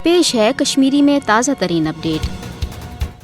पेश है कश्मीरी में ताज़ा तरीन अपडेट।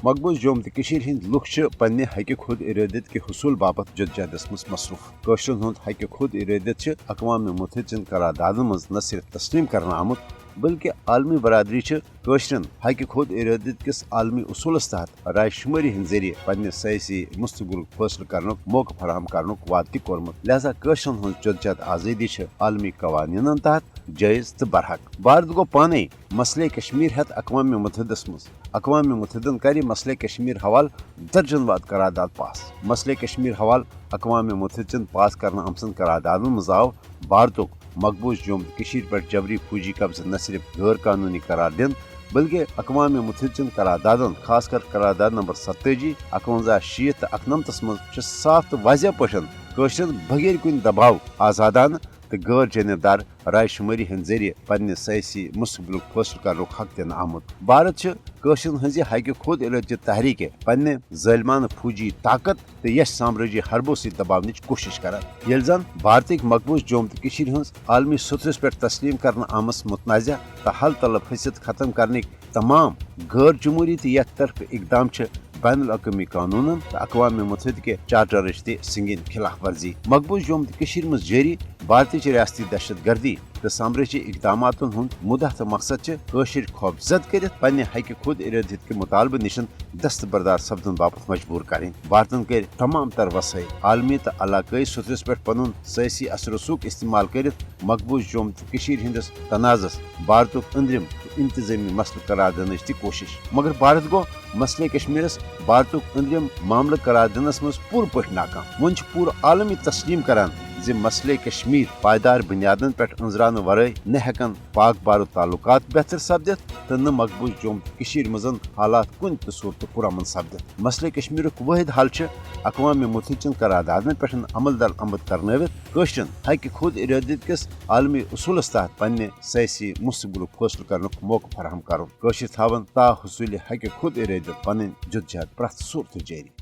मकबूज जोम तो हंद लुख पन्ने हक खुद इरादत के हसूल बाबत जदोजहदस मज मसरूफ। कशरन हुंद हक खुद इरादत अक़वाम मुत्तहिदन करारदादन मज न सिर्फ तस्लीम करना आमुत बल्कि आलमी बरादरी कशरन हक खुद इरादत किस आलमी उसूलस तहत राय शुमारी हंद जरिए पन्ने सयासी मुस्तकबिल फैसला करनुक मौका फराहम करनुक वाद ति कोरमुत। लिहाजा कशरन हुंद जदोजहद आज़ादी आलमी कवानीनन तहत जायज तो बरहक। भारत गो पाने मसले कश्मीर हेत अक़वाम मुत्तहिदस मज। अक़वाम मुत्तहिदन कर मसले कश्मीर हवाल दर्जन वाद करारदाद पास। मसले कश्मीर हवाल अक़वाम मुत्तहिदन पास करना आमसन करारदादन मज आव भारत मकबूज जोम पे जबरी फौजी कब्जा न सिर्फ गैर कानूनी करार दिन बल्कि अक़वाम मुत्तहिदन करारदादन खासकर करारदाद नंबर 57, 51, 60 तो 91 मज साफ तो वाज़ह पशन कशरन बगैर कुन दबाव आज़ादाना तो गैर जानबदार राय शुमारी हंद जरिए पन्ने सयासी मुस्तकबिल फैसला करनुक हक दिन आमुत। भारत कशरन हंज हक खुद इरादत तहरीक पन्ने ज़ालिमाना फौजी ताकत तो यश साम्राज्य हरबों से दबावनिच कोशिश कर। ये जन भारत मकबूज जोम तो हंज आलमी सतरस पे तस्लीम करना आमस मुतनाज़ा तो हल तलब हैसियत खत्म करने तमाम गैर जमहूरी तो यथ तरफ इकदाम बैनुल अक़वामी कानून तो अक़वाम मुत्तहिदा के चार्टर संगीन खिलाफ वर्जी। मकबूज जोम तो मज जारी भारतीय रियासती दहशत गर्दी तो साम्राज्य इकदामातन हुंद मुद्दा तो मकसद कशर खौफजद कर पन्ने हक खुद इरादत के मुतालबे निशन दस्तबरदार सपदन बापत मजबूर करें। भारतन कर तमाम तर वसाइल आलमी तो इलाकई सतरस पे पनुन सयासी असर रसूख इस्तेमाल कर मकबूज जोम तो हंदस तनाज़स भारत अंदरिम इंतजामी मसल करार दिन ती कोशिश। मगर भारत गो मसले कश्मीरस भारत अंदरिम मामल करार दिनस मज पूर पे नाकाम। वन पूरा आलमी तस्लीम करान जे मसले कश्मीर पायदार बुनियादन पे अंजरान वरय न हेकन पाक भारत ताल्लुकात बेहतर सपदित तो न मकबूज जोम तो मजन हालात कुन तो सूरत पुरमन सपदित। मसले कश्मीर वाहिद हल अक़वाम मुत्तहिदन करारदादन पे अमल दर आमद करनवित कशरन हक खुद इरादत किस आलमी उसूलस तहत पन्ने सयासी मुस्तकबिल फैसला करनुक मौका फराहम कर। कशर थावन ता हसूल हक खुद इरादत पन जदोजहद प्रथ सूरत जारी।